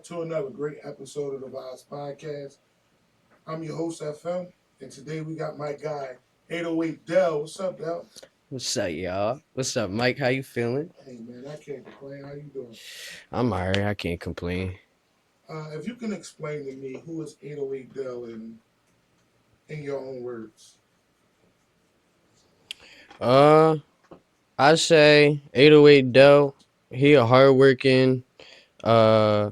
to another great episode of the Vibes Podcast. I'm your host, FM, and today we got my guy, 808 Dell. What's up, Dell? What's up, y'all? What's up, Mike? How you feeling? Hey, man, I can't complain. How you doing? I'm alright. I can't complain. If you can explain to me who is 808 Dell in your own words. Uh, I say 808 Dell. He a hardworking, uh,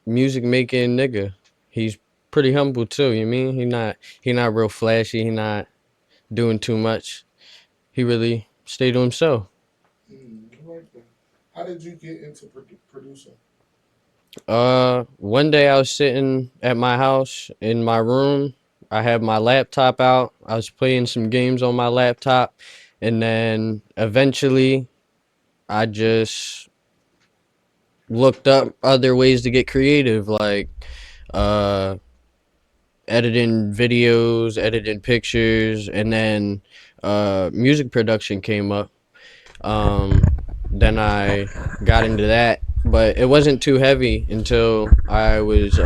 music making nigga. He's pretty humble too. You mean he not real flashy. He not doing too much. He really stay to himself. I like that. How did you get into producing? One day I was sitting at my house in my room. I had my laptop out. I was playing some games on my laptop, and then eventually I just looked up other ways to get creative, like uh, editing videos, editing pictures, and then music production came up. Um, then I got into that, but it wasn't too heavy until I was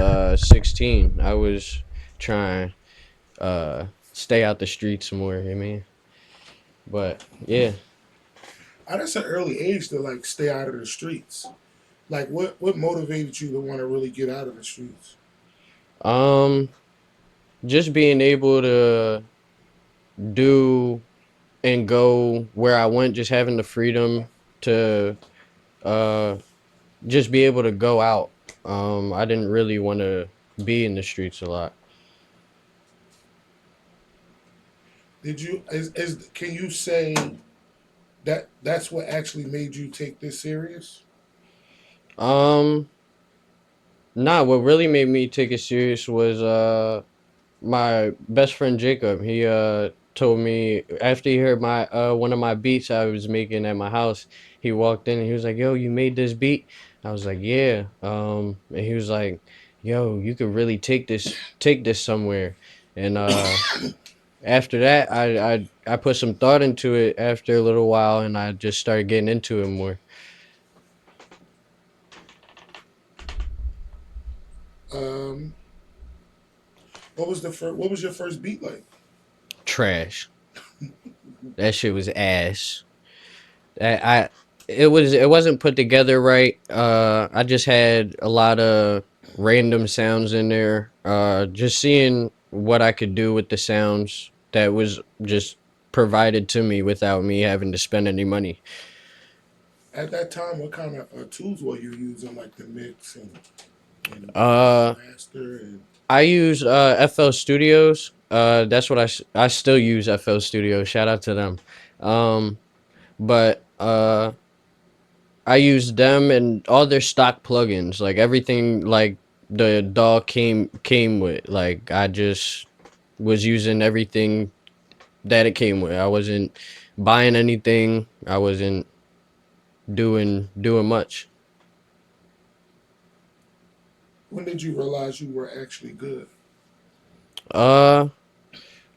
16. I was trying stay out the streets more. You mean? But yeah. That's an early age to like stay out of the streets. Like, what motivated you to want to really get out of the streets? Um, just being able to do and go where I went, just having the freedom to uh just be able to go out. I didn't really want to be in the streets a lot. Did you is can you say that's what actually made you take this serious? Um, nah, what really made me take it serious was my best friend Jacob. He told me after he heard my one of my beats I was making at my house, he walked in and he was like, "Yo, you made this beat?" I was like, "Yeah." And he was like, "Yo, you could really take this somewhere." And after that, I put some thought into it after a little while, and I just started getting into it more. Um, what was your first beat like? Trash. That shit was ass. I it wasn't put together right. I just had a lot of random sounds in there. Just seeing what I could do with the sounds that was just provided to me without me having to spend any money. At that time, what kind of tools were you using, like the mix and Uh, master and I use FL Studios. That's what I still use FL Studios. Shout out to them. Um, but I use them and all their stock plugins, like everything like the dog came with. Like I just was using everything that it came with. I wasn't buying anything. I wasn't doing much. when did you realize you were actually good? Uh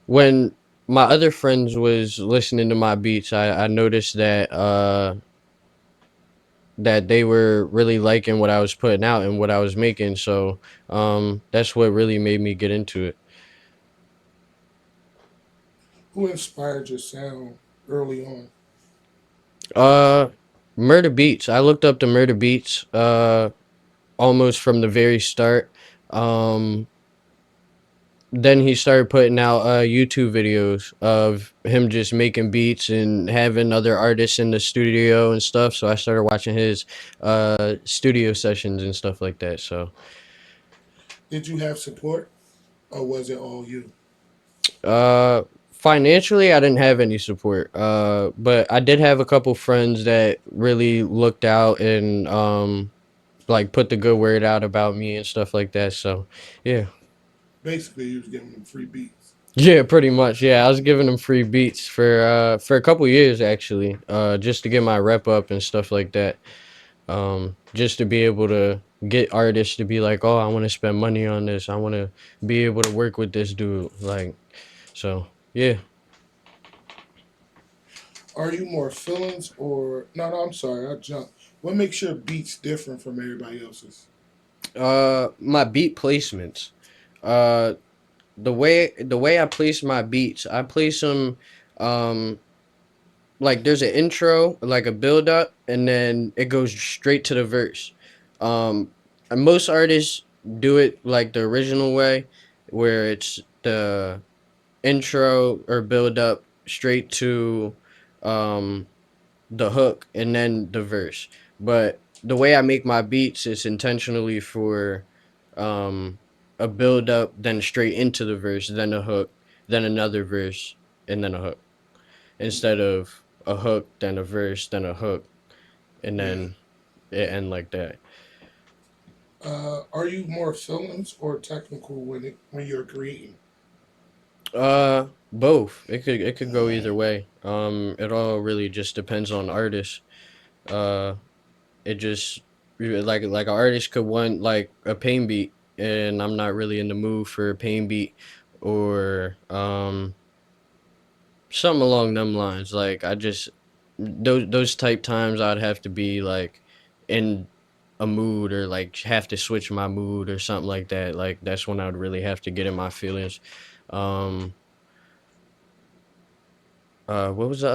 when my other friends was listening to my beats, I noticed that they were really liking what I was putting out and what I was making. So that's what really made me get into it. Who inspired your sound early on? Uh, Murder Beats. I looked up the Murder Beats almost from the very start. Um, then he started putting out YouTube videos of him just making beats and having other artists in the studio and stuff. So I started watching his studio sessions and stuff like that. So Did you have support, or was it all you? financially I didn't have any support. But I did have a couple friends that really looked out and like put the good word out about me and stuff like that. So yeah. Basically, you was giving them free beats. Yeah, pretty much. Yeah, I was giving them free beats for a couple years actually, just to get my rep up and stuff like that. Just to be able to get artists to be like, "Oh, I want to spend money on this. I want to be able to work with this dude." Like, so yeah. Are you more feelings or no? No, I'm sorry, I jumped. What makes your beats different from everybody else's? My beat placements. Uh, the way I place my beats, I place them um like there's an intro, like a build up, and then it goes straight to the verse. And most artists do it like the original way, where it's the intro or build up straight to um the hook and then the verse. But the way I make my beats is intentionally for um a build up, then straight into the verse, then a hook, then another verse, and then a hook. Instead of a hook, then a verse, then a hook, and Yeah. then it end like that. Are you more feelings or technical when you're creating? Both. It could go either way. It all really just depends on the artist. Uh it just like an artist could want like a pain beat, and I'm not really in the mood for a pain beat, or something along them lines. Like I just those type times I'd have to be like in a mood, or like have to switch my mood or something like that. Like that's when I would really have to get in my feelings. Um what was the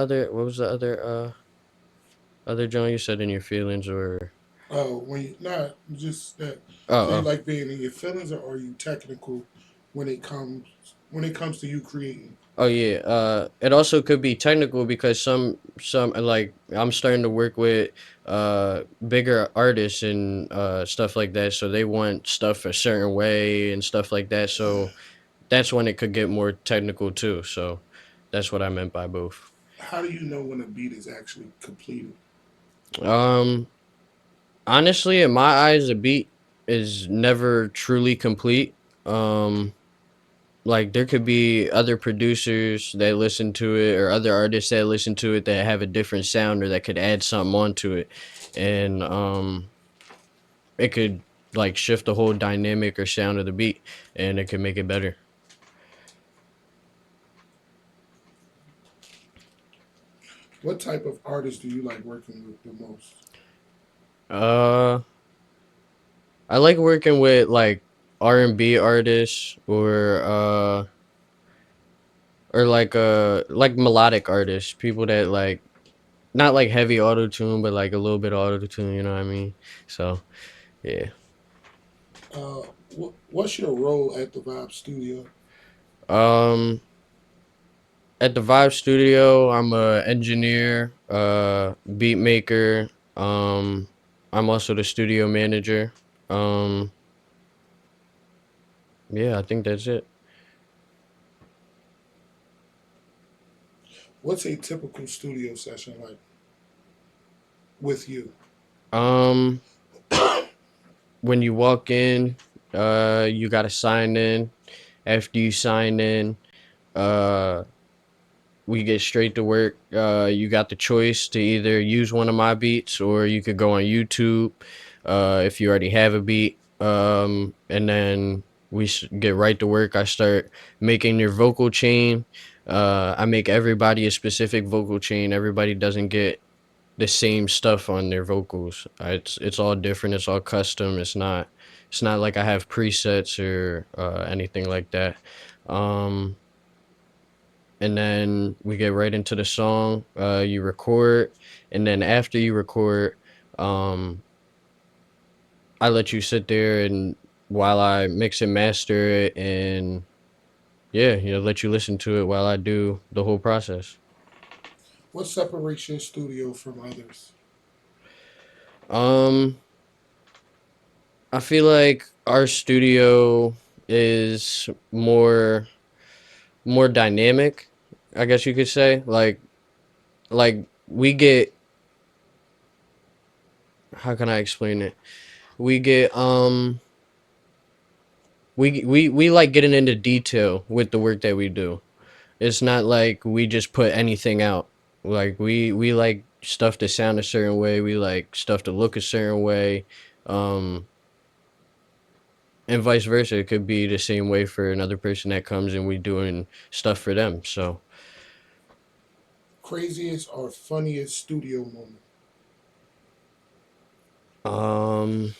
other other John you said in your feelings, or Oh, when you not just that. oh So you oh like being in your feelings, or are you technical when it comes to you creating? Oh yeah, it also could be technical because some like I'm starting to work with bigger artists and stuff like that, so they want stuff a certain way and stuff like that. So that's when it could get more technical too. So that's what I meant by both. How do you know when a beat is actually completed? Um, Honestly, in my eyes, a beat is never truly complete. Um, like there could be other producers that listen to it, or other artists that listen to it, that have a different sound or that could add something onto it, and it could like shift the whole dynamic or sound of the beat, and it could make it better. What type of artist do you like working with the most? uh I like working with like R&B artists, or like melodic artists, people that like not like heavy auto tune, but like a little bit auto tune, you know what I mean? So yeah. What's your role at the Vibe Studio? um At the Vibe Studio, I'm a engineer, beat maker. I'm also the studio manager. Um, yeah, I think that's it. What's a typical studio session like with you? Um, when you walk in, you gotta sign in. After you sign in, uh, we get straight to work. You got the choice to either use one of my beats, or you could go on YouTube, if you already have a beat. And then get right to work. I start making your vocal chain. I make everybody a specific vocal chain. Everybody doesn't get the same stuff on their vocals. It's all different. It's all custom. It's not like I have presets or anything like that. Um, and then we get right into the song. You record, and then after you record, um, I let you sit there and while I mix and master it, and yeah, let you listen to it while I do the whole process. What separates your studio from others? Um, I feel like our studio is more dynamic, I guess you could say. Like we get, how can I explain it? We get we like getting into detail with the work that we do. It's not like we just put anything out. Like we like stuff to sound a certain way. We like stuff to look a certain way. Um, and vice versa. It could be the same way for another person that comes and we doing stuff for them. So, Craziest or funniest studio moment? Um,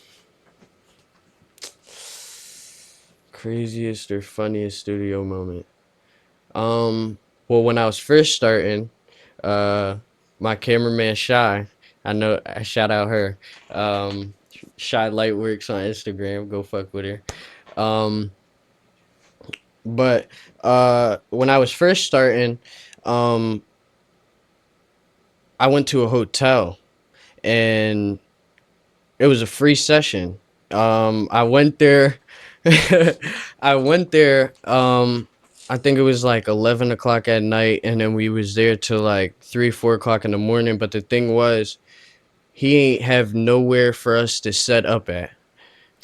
Craziest or funniest studio moment. Um, well, when I was first starting, uh, my cameraman Shy, I know I shout out her. Shy Lightworks on Instagram. Go fuck with her. Um, but when I was first starting, um, I went to a hotel and it was a free session. I went there. I went there. I think it was like 11 o'clock at night, and then we was there till like 3, 4 o'clock in the morning. But the thing was, he ain't have nowhere for us to set up at.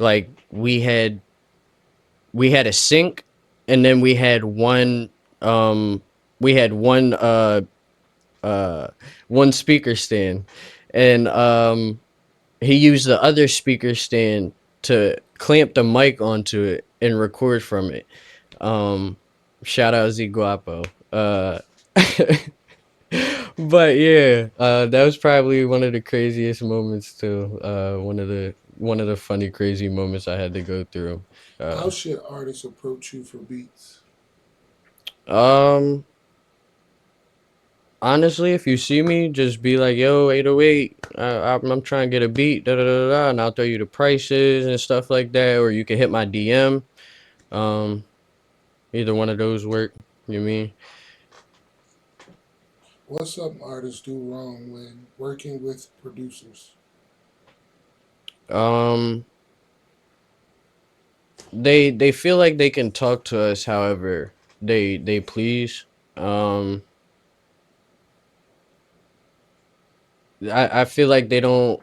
Like we had a sink, and then um we had uh one speaker stand, and he used the other speaker stand to clamp the mic onto it and record from it. Um, Shout out Z Guapo. But yeah, that was probably one of the craziest moments too. One of the funny crazy moments I had to go through. How Uh, should artists approach you for beats? um, Honestly, if you see me, just be like, "Yo, 808, I'm trying to get a beat, da da da da," and I'll throw you the prices and stuff like that, or you can hit my DM. Um, Either one of those work. You mean? What some artists do wrong when working with producers? Um, they feel like they can talk to us however they please. Um, I feel like they don't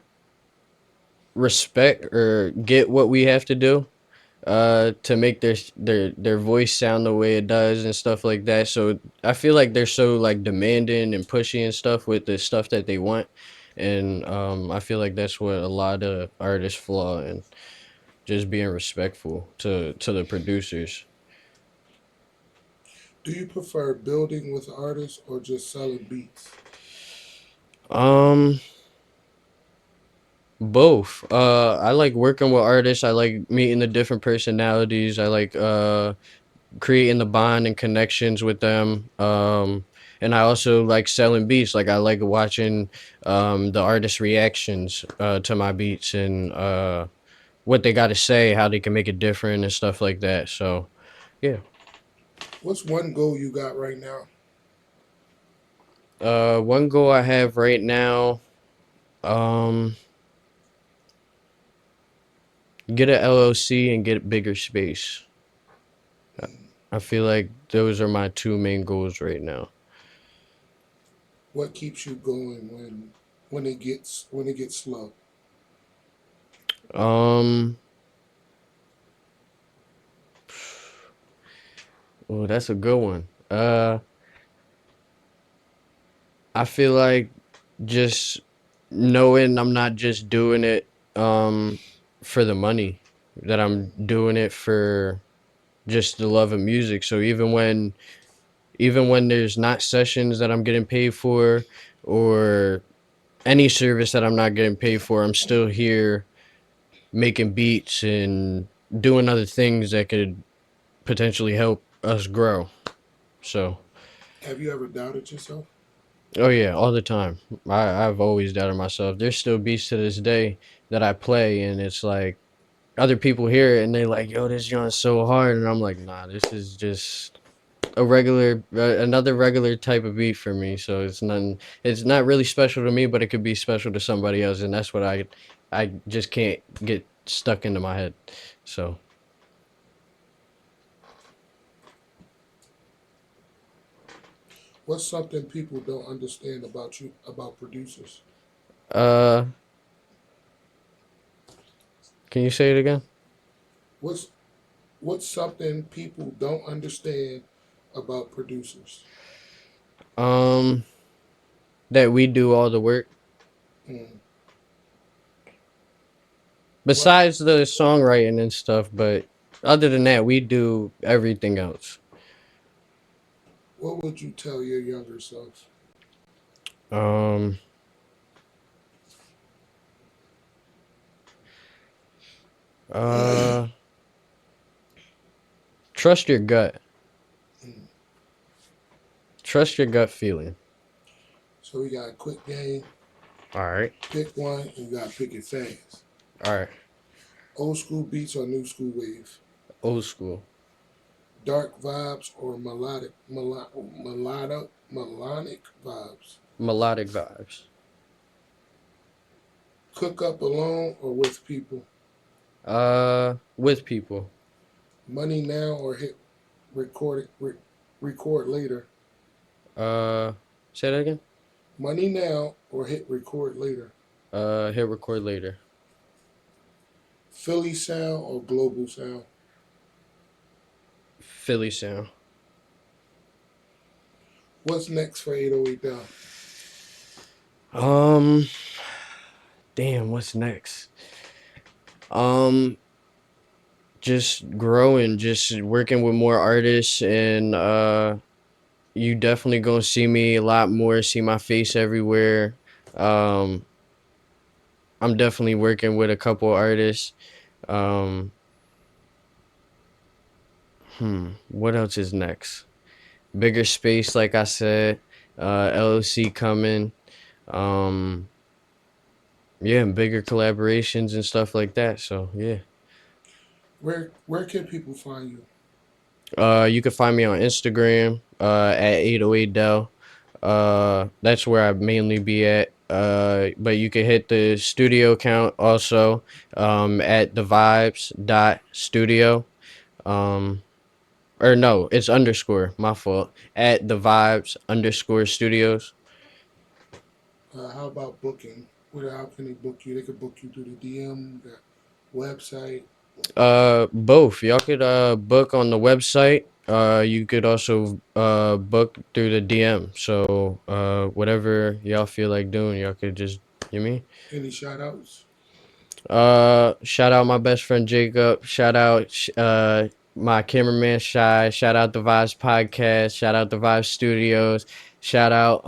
respect or get what we have to do to make their voice sound the way it does and stuff like that. So I feel like they're so like demanding and pushy and stuff with the stuff that they want. And I feel like that's what a lot of artists flaw in, just being respectful to the producers. Do you prefer building with artists or just selling beats? Um, Both. I like working with artists. I like meeting the different personalities. I like creating the bond and connections with them. And I also like selling beats. Like I like watching the artist reactions to my beats and what they got to say, how they can make it different and stuff like that. So yeah. What's one goal you got right now? One goal I have right now, um, get a LLC and get bigger space. I feel like those are my two main goals right now. What keeps you going when it gets slow? Um, oh, that's a good one. I feel like just knowing I'm not just doing it for the money, that I'm doing it for just the love of music. So even when there's not sessions that I'm getting paid for or any service that I'm not getting paid for, I'm still here making beats and doing other things that could potentially help us grow. So, Have you ever doubted yourself? oh yeah, all the time. I've always doubted myself. There's still beats to this day that I play, and it's like other people hear it and they like, "Yo, this joint's so hard," and I'm like, "Nah, this is just another regular type of beat for me." So it's nothing. It's not really special to me, but it could be special to somebody else, and that's what I just can't get stuck into my head. So, What's something people don't understand about producers? uh, can you say it again? What's what's something people don't understand about producers? Um, that we do all the work. Mm. What Besides the songwriting and stuff, but other than that, we do everything else. what would you tell your younger self? Um, Uh, trust your gut. Trust your gut feeling. So we got a quick game. All right. Pick one, and you gotta pick it fast. All right. Old school beats or new school wave? Old school. Dark vibes or melodic vibes? Melodic vibes. Cook up alone or with people? With people. Money now or hit record later? Uh, say that again. Money now or hit record later? Hit record later. Philly sound or global sound? Philly sound. What's next for 808 Down? Um, damn, what's next? Um, just growing, just working with more artists, and you definitely gonna see me a lot more, see my face everywhere. Um, I'm definitely working with a couple artists. Um, what else is next? Bigger space, like I said. LLC coming. Um, yeah, and bigger collaborations and stuff like that. So yeah. Where can people find you? You can find me on Instagram, at 808 Dell. That's where I mainly be at. But you can hit the studio account also, at the vibes dot studio. Um, or no, it's underscore, my fault. At the vibes underscore studios. How about booking? How can they book you? They could book you through the DM, the website. Both. Y'all could book on the website. You could also book through the DM. So whatever y'all feel like doing, y'all could just, you mean? Any shout outs? Shout out my best friend Jacob. Shout out my cameraman Shy. Shout out the Vibes Podcast. Shout out the Vibes Studios. Shout out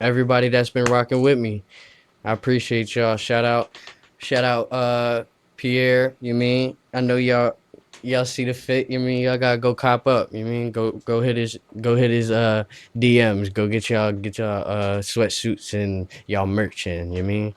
everybody that's been rocking with me. I appreciate y'all. Shout out, Pierre. You mean? I know y'all see the fit. You mean y'all gotta go cop up. You mean go hit his DMs. Go get y'all sweatsuits and y'all merch in. You mean?